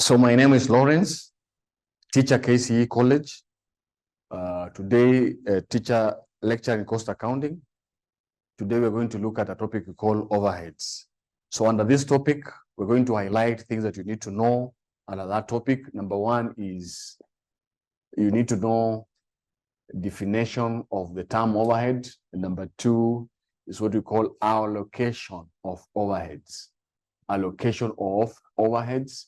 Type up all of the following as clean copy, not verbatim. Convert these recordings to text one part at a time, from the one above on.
So my name is Lawrence, teacher KCE College. Today, teacher lecture in cost accounting. Today, we're going to look at a topic we call overheads. So under this topic, we're going to highlight things that you need to know under that topic. Number one is you need to know definition of the term overhead. And number two is what we call allocation of overheads. Allocation of overheads.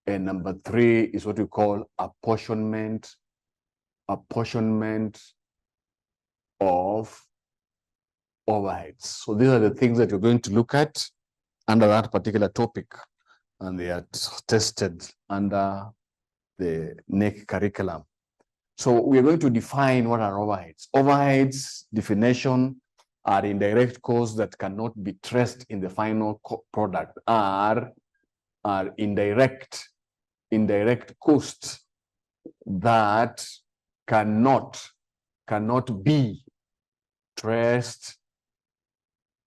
And number three is what we call apportionment of overheads. So these are the things that you're going to look at under that particular topic, and they are tested under the NEC curriculum. So we're going to define what are overheads. Overheads definition are indirect costs that cannot be traced in the final product, are indirect costs that cannot be traced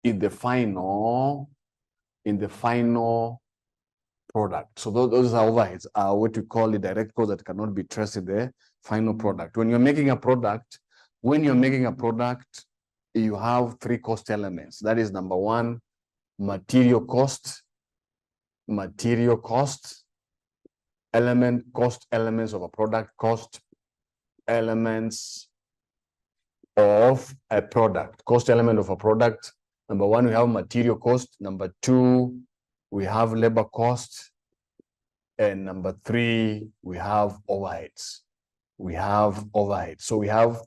in the final product. So those are overheads, are what we call the direct costs that cannot be traced in the final product. When you're making a product, you have three cost elements. That is number one, material cost, elements of a product, cost elements of a product. Cost element of a product. Number one, we have material cost. Number two, we have labor cost. And number three, we have overheads. So we have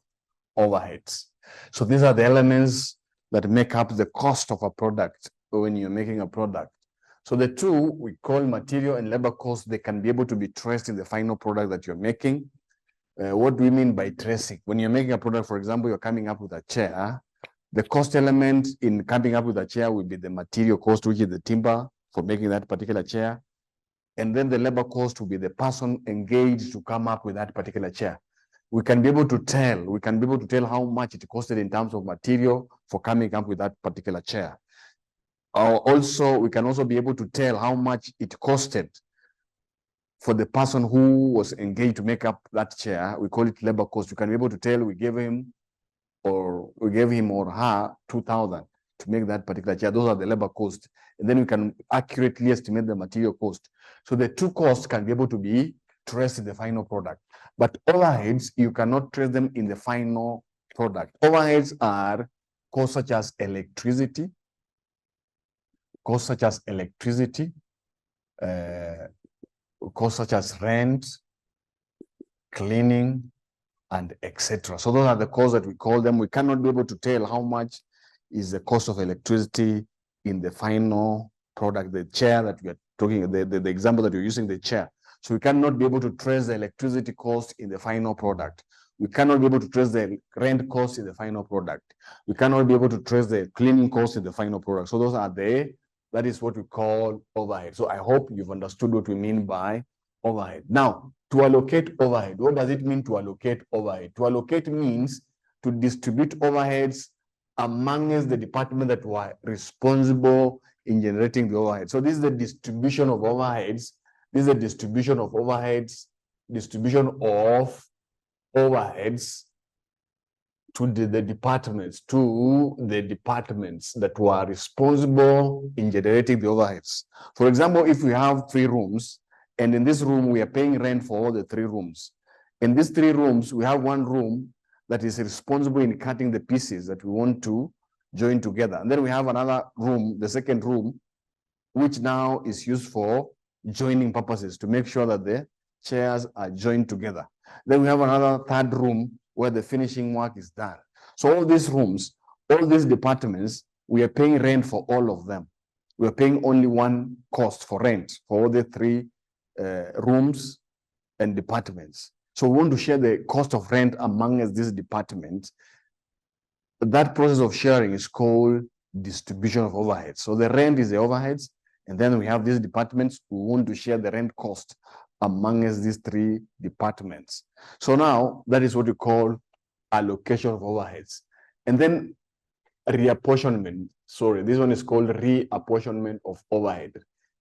overheads. So these are the elements that make up the cost of a product when you're making a product. So the two we call material and labor costs, they can be able to be traced in the final product that you're making. What do we mean by tracing? When you're making a product, for example, you're coming up with a chair, the cost element in coming up with a chair will be the material cost, which is the timber for making that particular chair. And then the labor cost will be the person engaged to come up with that particular chair. We can be able to tell how much it costed in terms of material for coming up with that particular chair. We can also be able to tell how much it costed for the person who was engaged to make up that chair. We call it labor cost. You can be able to tell we gave him or her 2,000 to make that particular chair. Those are the labor costs. And then we can accurately estimate the material cost. So the two costs can be able to be traced in the final product. But overheads, you cannot trace them in the final product. Overheads are costs such as electricity, costs such as rent, cleaning, and etc. So those are the costs that we call them. We cannot be able to tell how much is the cost of electricity in the final product, the chair that we are talking, the example that you're using, the chair. So we cannot be able to trace the electricity cost in the final product. We cannot be able to trace the rent cost in the final product. We cannot be able to trace the cleaning cost in the final product. So those are that is what we call overhead. So I hope you've understood what we mean by overhead. Now, to allocate overhead, what does it mean to allocate overhead? To allocate means to distribute overheads amongst the department that were responsible in generating the overhead. So this is the distribution of overheads. Distribution of overheads to the departments that were responsible in generating the overheads. For example, if we have 3 rooms, and in this room we are paying rent for all the 3 rooms. In these 3 rooms, we have one room that is responsible in cutting the pieces that we want to join together. And then we have another room, the second room, which now is used for joining purposes to make sure that the chairs are joined together. Then we have another third room where the finishing work is done. So all these rooms, all these departments, we are paying rent for all of them. We are paying only one cost for rent for all the 3 rooms and departments. So we want to share the cost of rent among these departments. That process of sharing is called distribution of overheads. So the rent is the overheads, and then we have these departments who want to share the rent cost among these 3 departments. So now that is what we call allocation of overheads. And then reapportionment. Sorry, this one is called reapportionment of overhead.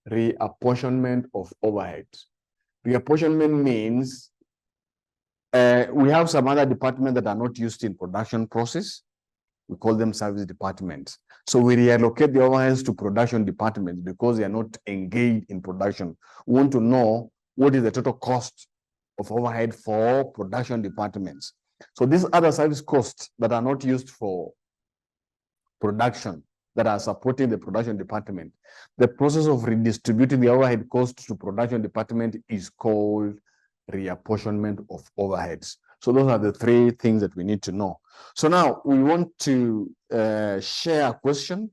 Reapportionment of overhead. Reapportionment means we have some other departments that are not used in production process. We call them service departments. So we reallocate the overheads to production departments because they are not engaged in production. We want to know what is the total cost of overhead for production departments. So these other service costs that are not used for production, that are supporting the production department, the process of redistributing the overhead costs to production department is called reapportionment of overheads. So those are the three things that we need to know. So now we want to share a question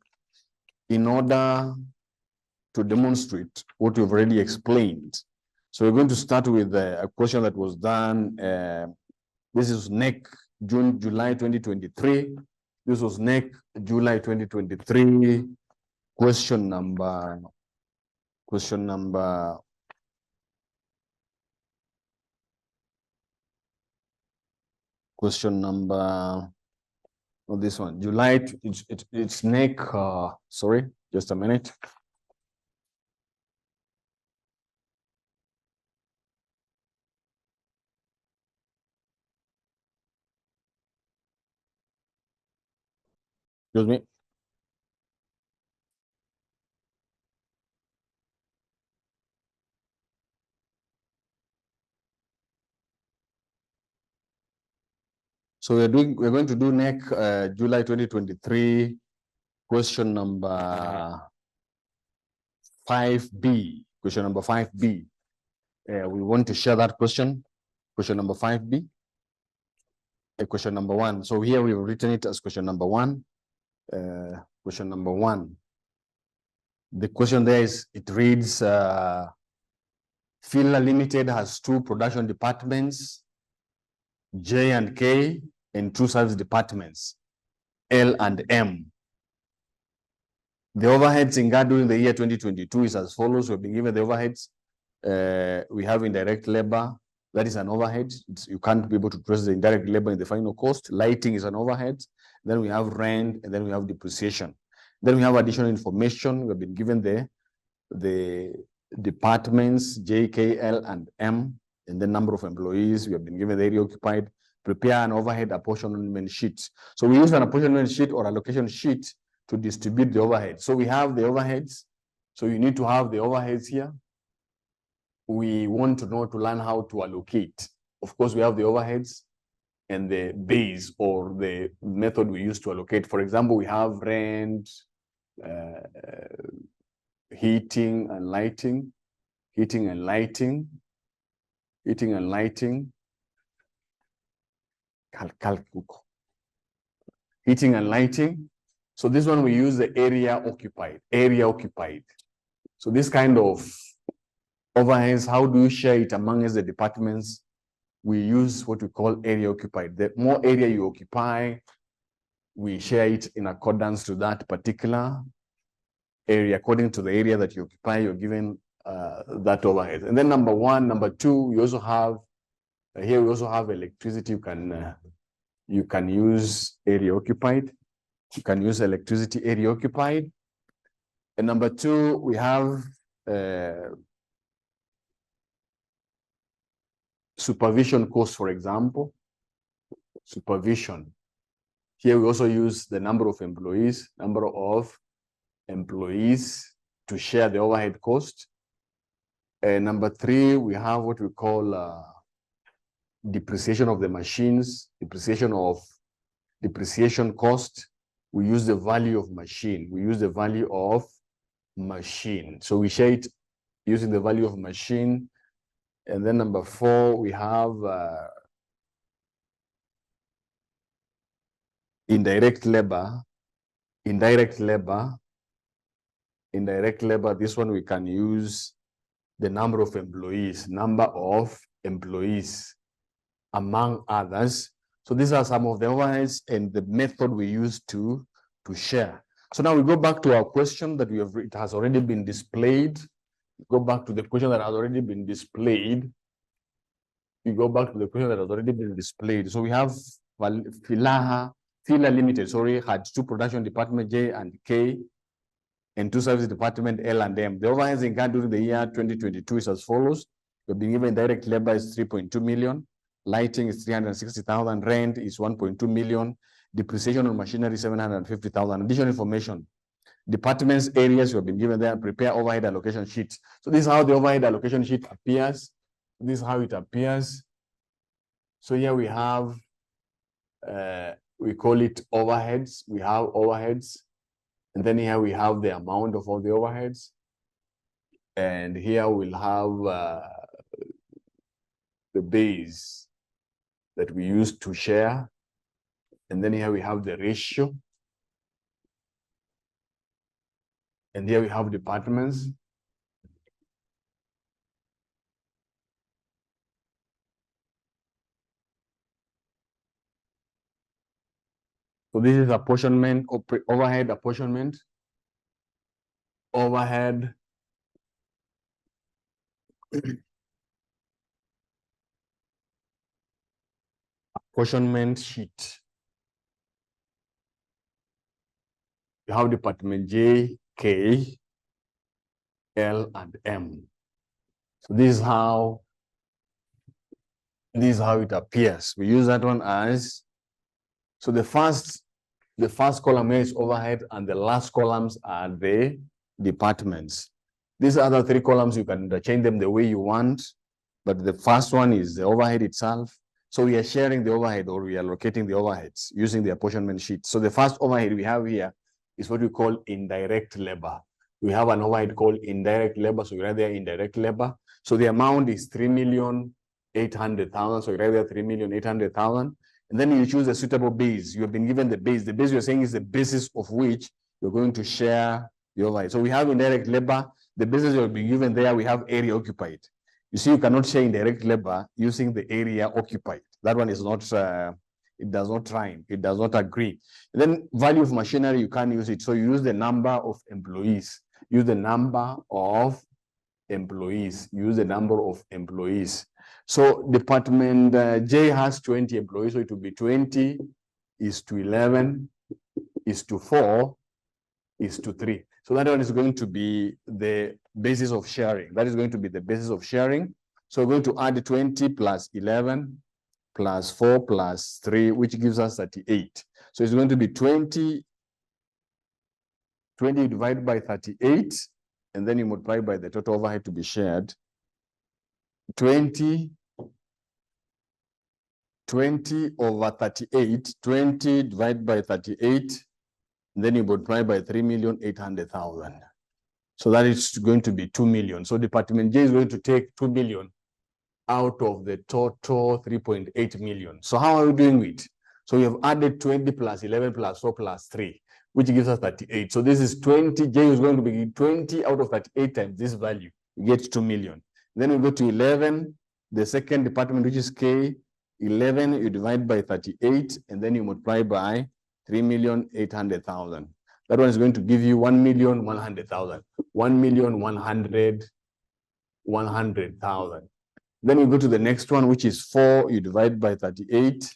in order to demonstrate what we've already explained. So we're going to start with a question that was done. This is NEC July 2023. This was NEC July 2023. Question number. Oh, this one, July, it's NEC, sorry, just a minute. Excuse me. So we're going to do NEC July 2023, question number 5B. Question number 5B. We want to share that question number 5B. Question number 1. So here we've written it as question number 1. Question number 1. The question there is, it reads, Fila Limited has 2 production departments, J and K, and 2 service departments, L and M. The overheads incurred during the year 2022 is as follows. We've been given the overheads. We have indirect labor. That is an overhead. You can't be able to trace the indirect labor in the final cost. Lighting is an overhead. Then we have rent, and then we have depreciation. Then we have additional information. We've been given the departments, J, K, L, and M, and the number of employees. We have been given the area occupied. Prepare an overhead apportionment sheet. So we use an apportionment sheet or allocation sheet to distribute the overhead. So we have the overheads. So you need to have the overheads here. We want to learn how to allocate. Of course, we have the overheads and the base or the method we use to allocate. For example, we have rent, heating and lighting. Heating and lighting. So this one we use the area occupied. So this kind of overheads, how do you share it among the departments? We use what we call area occupied. The more area you occupy, we share it in accordance to that particular area. According to the area that you occupy, you're given that overhead. And then number 1, number 2, we also have here. We also have electricity. You can use area occupied. You can use electricity area occupied. And number 2, we have supervision costs, for example. Supervision. Here we also use the number of employees to share the overhead cost. Number 3, we have what we call depreciation of the machines, depreciation cost. We use the value of machine. So we share it using the value of machine. And then number 4, we have indirect labor. This one we can use the number of employees, among others. So these are some of the overheads and the method we use to share. So now we go back to our question that it has already been displayed. Go back to the question that has already been displayed. So we have Fila Limited, had 2 production departments, J and K. and two service department L and M. The overheads incurred during the year 2022 is as follows. We've been given direct labor is 3.2 million, lighting is 360,000, rent is 1.2 million, depreciation on machinery 750,000. Additional information. Departments, areas you have been given there, prepare overhead allocation sheets. So this is how the overhead allocation sheet appears. This is how it appears. So here we have, we call it overheads. We have overheads. And then here we have the amount of all the overheads. And here we'll have the base that we use to share. And then here we have the ratio. And here we have departments. So this is apportionment, overhead apportionment. Overhead apportionment sheet. You have department J, K, L, and M. So this is how it appears. We use that one as, so the first column here is overhead and the last columns are the departments. These other three columns, you can interchange them the way you want, but the first one is the overhead itself. So we are sharing the overhead, or we are allocating the overheads using the apportionment sheet. So the first overhead we have here is what we call indirect labor. We have an overhead called indirect labor, so you write there indirect labor. So the amount is 3,800,000. So you write there 3,800,000. And then you choose a suitable base. You have been given the base. The base you're saying is the basis of which you're going to share the overhead. So we have indirect labor. The basis you'll be given there, we have area occupied. You see, you cannot share indirect labor using the area occupied. That one is not, it does not rhyme. It does not agree. And then value of machinery, you can't use it. So you use the number of employees. Use the number of employees. Use the number of employees. So department J has 20 employees. So it will be 20 is to 11 is to 4 is to 3. So that one is going to be the basis of sharing. That is going to be the basis of sharing. So we're going to add 20 plus 11 plus 4 plus 3, which gives us 38. So it's going to be 20 divided by 38, and then you multiply by the total overhead to be shared. 20 over 38, 20 divided by 38, and then you multiply by 3,800,000. So that is going to be 2 million. So department J is going to take 2 million out of the total 3.8 million. So how are we doing it? So we have added 20 plus 11 plus 4 plus 3, which gives us 38. So this is 20. J is going to be 20 out of 38 times this value. You get 2 million. Then we go to 11, the second department, which is K. 11, you divide by 38, and then you multiply by 3,800,000. That one is going to give you 1,100,000. 1,100,000. Then you go to the next one, which is 4, you divide by 38,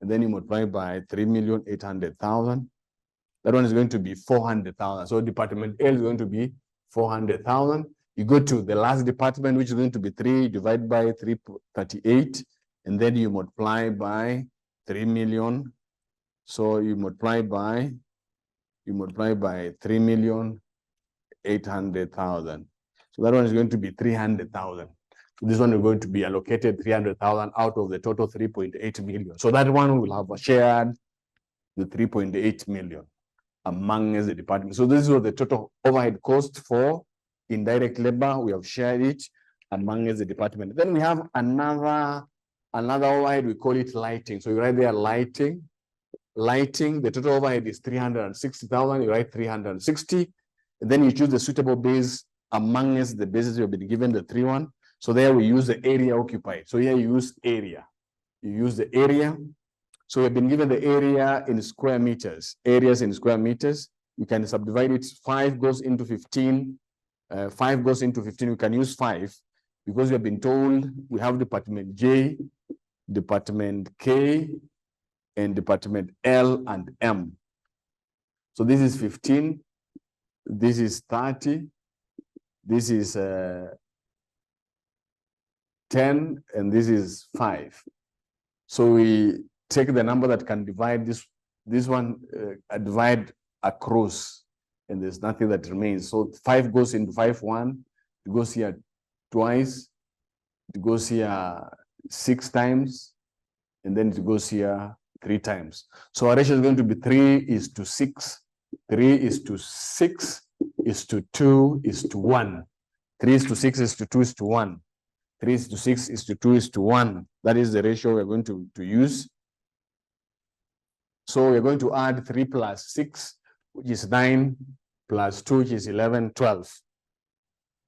and then you multiply by 3,800,000. That one is going to be 400,000. So department L is going to be 400,000. You go to the last department, which is going to be 3, divide by 338, and then you multiply by 3 million. So you multiply by 3,800,000. So that one is going to be 300,000. So this one is going to be allocated 300,000 out of the total 3.8 million. So that one will have shared the 3.8 million among the department. So this is the total overhead cost for indirect labor. We have shared it among the department. Then we have another overhead, we call it lighting. So you write there lighting. Lighting, the total overhead is 360,000. You write 360. And then you choose the suitable base among the bases you've been given, the 3-1. So there we use the area occupied. So here you use area. You use the area. So we've been given the area in square meters. Areas in square meters. You can subdivide it. 5 goes into 15. 5 goes into 15. We can use 5 because we have been told we have department J, department K, and department L and M. So this is 15. this is 30, this is 10, and this is 5. So we take the number that can divide this one, divide across, and there's nothing that remains. So 5 goes into 5 1, it goes here twice, it goes here 6 times, and then it goes here 3 times. So our ratio is going to be 3:6. 3:6 is to 2 is to 1. 3:6 is to 2 is to 1. 3:6 is to 2 is to 1. That is the ratio we're going to use. So we're going to add 3 plus 6, which is 9, plus 2, which is 11, 12.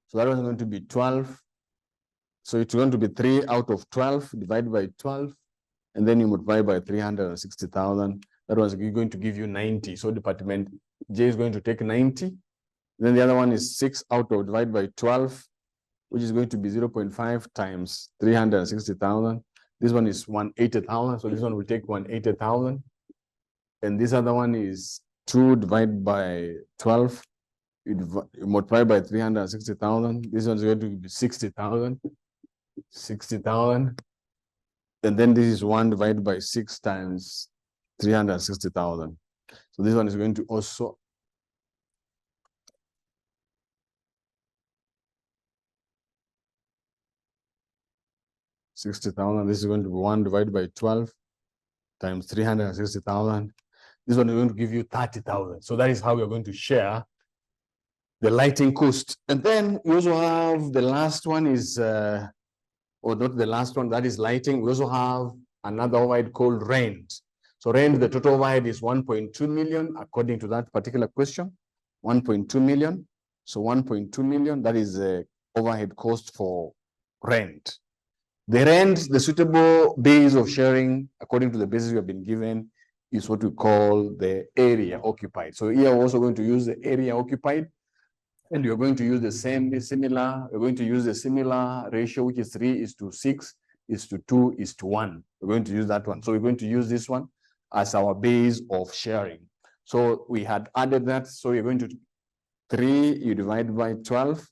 So that was going to be 12. So it's going to be 3 out of 12 divided by 12. And then you multiply by 360,000. That was going to give you 90. So department J is going to take 90. Then the other one is 6 out of divided by 12, which is going to be 0.5 times 360,000. This one is 180,000. So this one will take 180,000. And this other one is 2 divided by 12. You multiply by 360,000. This one is going to be 60,000. 60,000. And then this is 1 divided by 6 times 360,000. So this one is going to also $60,000. This is going to be 1 divided by 12 times 360,000. This one is going to give you 30,000. So that is how we are going to share the lighting cost. And then we also have the last one is, or not the last one, that is lighting. We also have another overhead called rent. So rent, the total overhead is 1.2 million according to that particular question. 1.2 million. So 1.2 million, that is the overhead cost for rent. The rent, the suitable base of sharing, according to the basis we have been given, is what we call the area occupied. So here we're also going to use the area occupied, and you're going to use the similar ratio, which is 3:6 is to 2 is to 1. We're going to use that one. So we're going to use this one as our base of sharing. So we had added that. So you're going to 3, you divide by 12,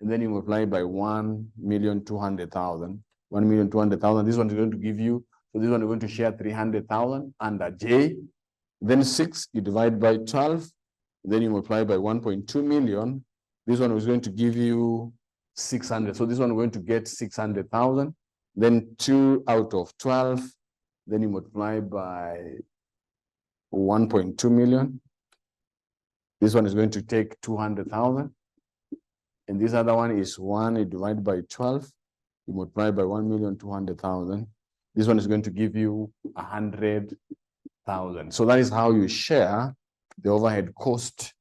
and then you multiply by 1,200,000. 1,200,000. This one is going to give you, so this one is going to share 300,000 under J. Then 6, you divide by 12, then you multiply by 1.2 million. This one is going to give you 600. So this one we're going to get 600,000. Then 2 out of 12, then you multiply by 1.2 million. This one is going to take 200,000. And this other one is 1, you divide by 12. You multiply by 1,200,000. This one is going to give you 100,000. So that is how you share the overhead cost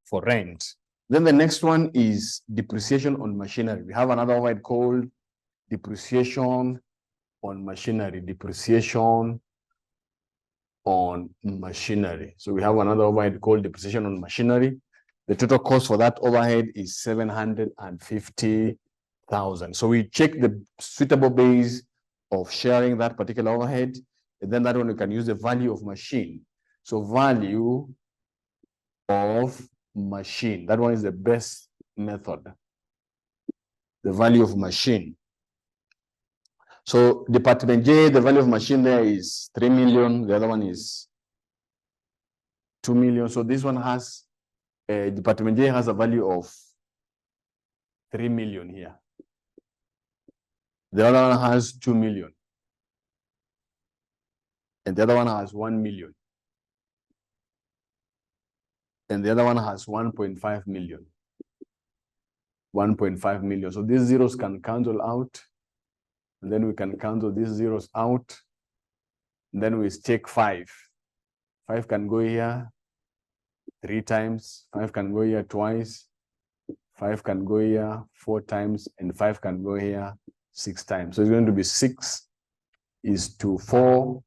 for rent. Then the next one is depreciation on machinery. We have another overhead called depreciation on machinery. Depreciation on machinery. So we have another overhead called depreciation on machinery. The total cost for that overhead is 750,000. So we check the suitable base of sharing that particular overhead, and then that one we can use the value of machine. So value of machine, that one is the best method. The value of machine. So department J, the value of machine there is 3 million. The other one is 2 million. So this one has, department J has a value of 3 million here. The other one has 2 million. And the other one has 1 million. And the other one has 1.5 million. 1.5 million. So these zeros can cancel out. And then we can cancel these zeros out. And then we take 5. 5 can go here 3 times. 5 can go here twice. 5 can go here 4 times. And 5 can go here 6 times. So it's going to be 6 is to 4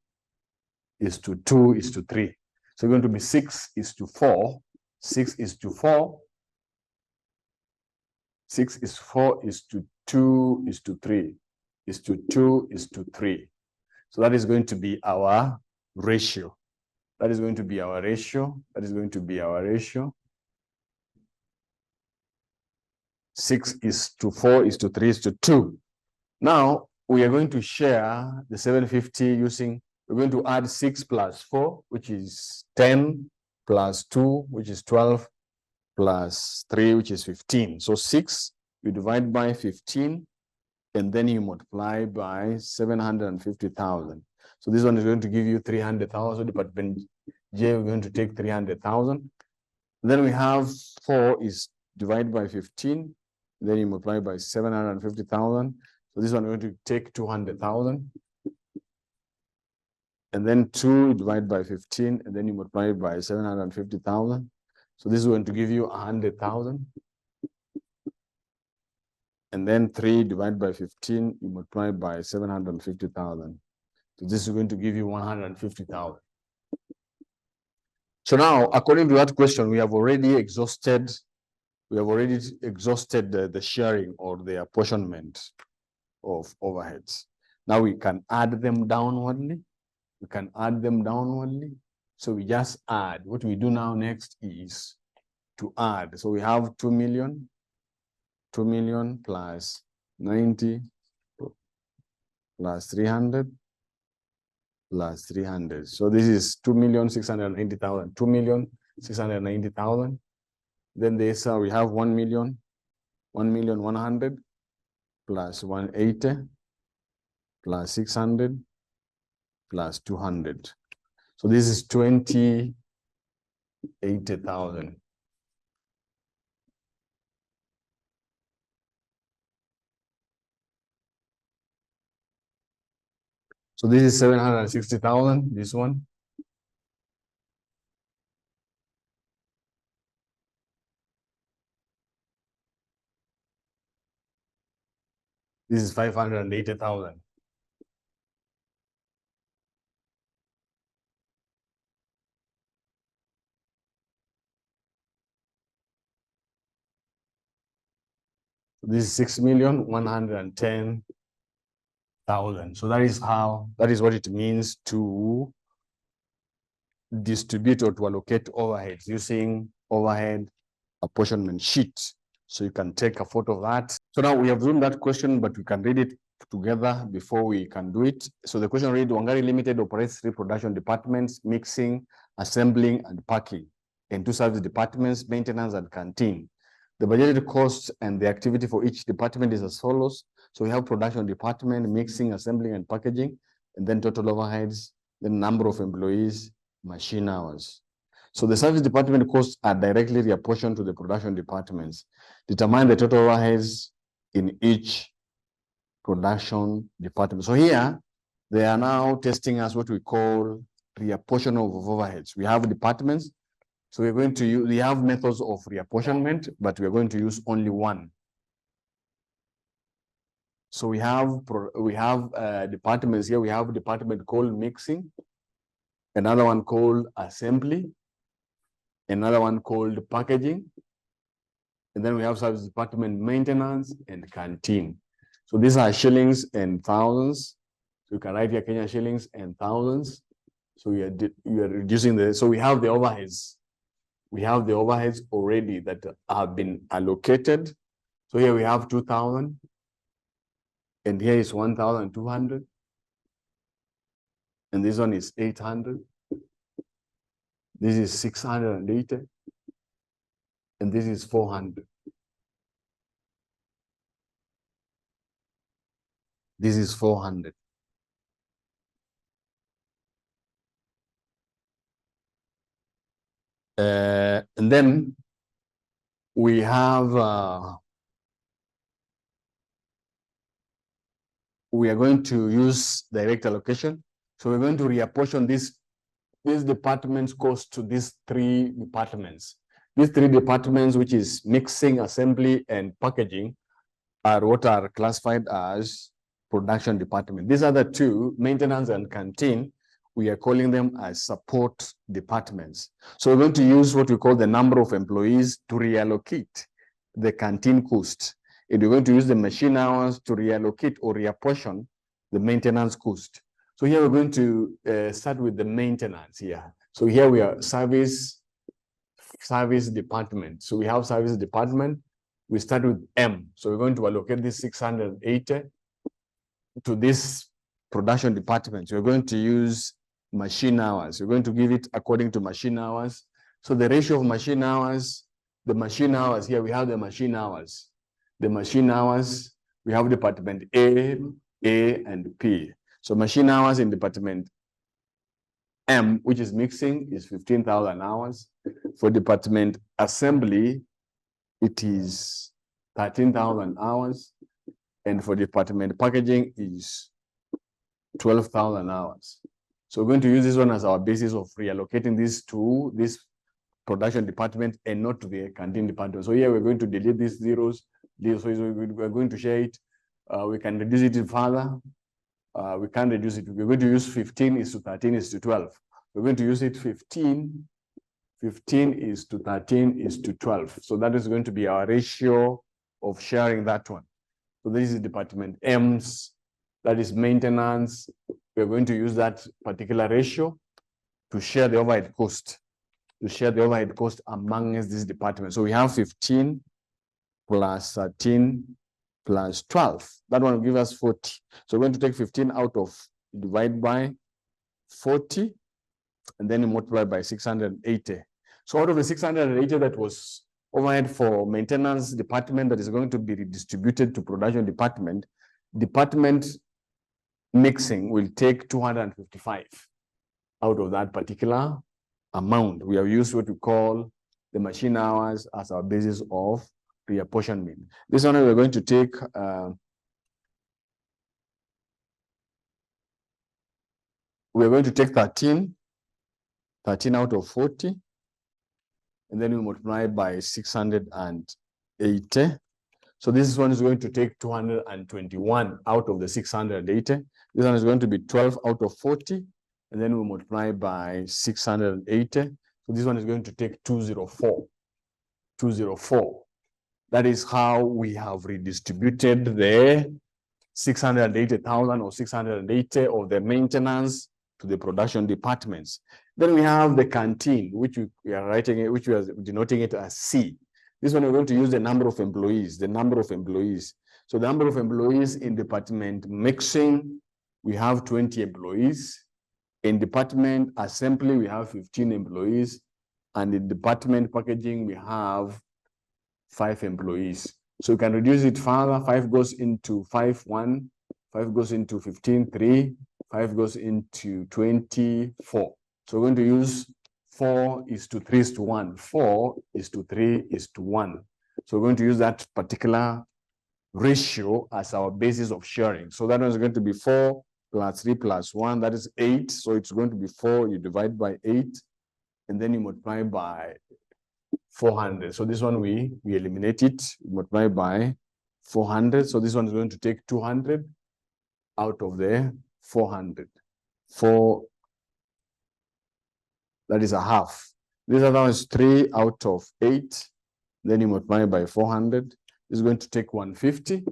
is to 2 is to 3. So it's going to be 6 is to 4. 6 is to 4. 6 is 4 is to 2 is to 3 is to 2 is to 3. So that is going to be our ratio. That is going to be our ratio. That is going to be our ratio. 6:4:3:2. Now we are going to share the 750 using, we're going to add 6 plus 4, which is 10, plus 2, which is 12, plus 3, which is 15. So 6, you divide by 15, and then you multiply by 750,000. So this one is going to give you 300,000. Department J, we're going to take 300,000. Then we have 4 is divided by 15. Then you multiply by 750,000. So this one we're going to take 200,000. And then 2 divided by 15, and then you multiply it by 750,000. So this is going to give you 100,000. And then 3 divided by 15, you multiply by 750,000. So this is going to give you 150,000. So now, according to that question, we have already exhausted the sharing or the apportionment of overheads. Now we can add them downwardly. So we just add. What we do now next is to add. So we have 2 million plus 90 plus 300 plus 300. So this is 2,690,000. 2,690,000. Then this we have 1,100,000 plus 180 plus 600 plus 200. So this is 20,80,000. So this is 760,000, this one. This is 580,000. This is 6,110,000. So that is what it means to distribute or to allocate overheads using overhead apportionment sheet. So you can take a photo of that. So now we have done that question, but we can read it together before we can do it. So the question read, Wangari Limited operates 3 production departments, mixing, assembling, and packing, and 2 service departments, maintenance and canteen. The budgeted cost and the activity for each department is as follows. So we have production department, mixing, assembling, and packaging, and then total overheads, the number of employees, machine hours. So the service department costs are directly reapportioned to the production departments. Determine the total overheads in each production department. So here, they are now testing us what we call reapportionment of overheads. We have departments. So we're going to use, we have methods of reapportionment, but we're going to use only one. So we have departments here. We have a department called mixing, another one called assembly, another one called packaging, and then we have service department maintenance and canteen. So these are shillings and thousands. So you can write here Kenya shillings and thousands. So you are reducing the, so we have the overheads. We have the overheads already that have been allocated. So here we have 2,000, and here is 1,200, and this one is 800. This is 680, and this is 400. This is 400. And then we have, we are going to use direct allocation. So we're going to reapportion these departments cost to these 3 departments. These 3 departments, which is mixing, assembly, and packaging, are what are classified as production department. These other 2, maintenance and canteen, we are calling them as support departments. So we're going to use what we call the number of employees to reallocate the canteen cost. And we're going to use the machine hours to reallocate or reapportion the maintenance cost. So here we're going to start with the maintenance here. So here we are service department. So we have service department. we start with M. So we're going to allocate this 680 to this production department. We're going to use machine hours. We're going to give it according to machine hours. So the ratio of machine hours, the machine hours here, we have the machine hours. The machine hours, we have department A, and P. So machine hours in department M, which is mixing, is 15,000 hours. For department assembly, it is 13,000 hours. And for department packaging is 12,000 hours. So we're going to use this one as our basis of reallocating this to this production department and not to the canteen department. So here we're going to delete these zeros. So we're going to share it. We can reduce it further. We can't reduce it. We're going to use 15 is to 13 is to 12. We're going to use it 15 is to 13 is to 12. So that is going to be our ratio of sharing that one. So this is department M's, that is maintenance. We're going to use that particular ratio to share the overhead cost, amongst this department. So we have 15 plus 13 plus 12. That one will give us 40. So we're going to take 15 out of, divide by 40, and then multiply by 680. So out of the 680 that was overhead for maintenance department that is going to be redistributed to production department, department mixing will take 255 out of that particular amount. We have used what we call the machine hours as our basis of reapportionment. This one we're going to take we're going to take 13 out of 40, and then we multiply by 680. So this one is going to take 221 out of the 680. This one is going to be 12 out of 40, and then we multiply by 680. So this one is going to take 204. 204. That is how we have redistributed the 680,000 or 680 of the maintenance to the production departments. Then we have the canteen, which we are writing it, which we are denoting it as C. This one we're going to use the number of employees, So the number of employees in department mixing, we have 20 employees. In department assembly, we have 15 employees. And in department packaging, we have 5 employees. So you can reduce it further. 5 goes into 5, 1. 5 goes into 15, 3. 5 goes into 24. So we're going to use 4 is to 3 is to 1. 4 is to 3 is to 1. So we're going to use that particular ratio as our basis of sharing. So that one is going to be 4 plus 3 plus 1. That is 8. So it's going to be 4. You divide by 8. And then you multiply by 400. So this one we eliminate it. We multiply by 400. So this one is going to take 200 out of the 400. 4. That is a half. This other one is 3 out of 8. Then you multiply by 400. This is going to take 150.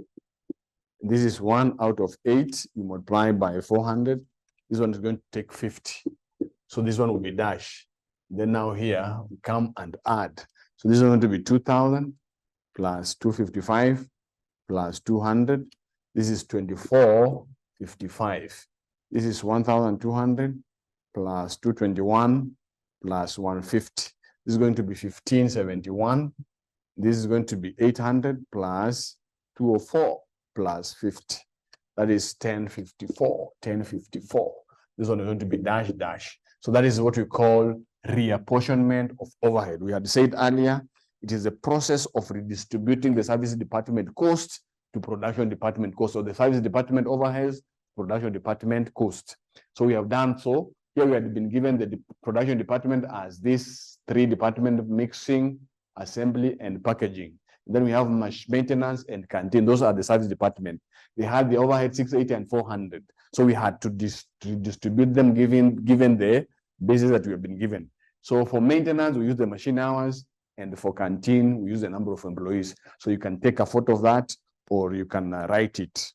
This is 1 out of 8. You multiply by 400. This one is going to take 50. So this one will be dash. Then now here, we come and add. So this is going to be 2,000 plus 255 plus 200. This is 2455. This is 1,200 plus 221 plus 150. This is going to be 1571. This is going to be 800 plus 204 plus 50. That is 1054. 1054. This one is going to be dash dash. So that is what we call reapportionment of overhead. We had said earlier, it is a process of redistributing the service department cost to production department cost. So the service department overheads, production department cost. So we have done so. Here we had been given the production department as this 3 department: mixing, assembly, and packaging. Then we have maintenance and canteen. Those are the service department. They had the overhead 680 and 400. So we had to distribute them given the basis that we have been given. So for maintenance, we use the machine hours, and for canteen, we use the number of employees. So you can take a photo of that, or you can write it.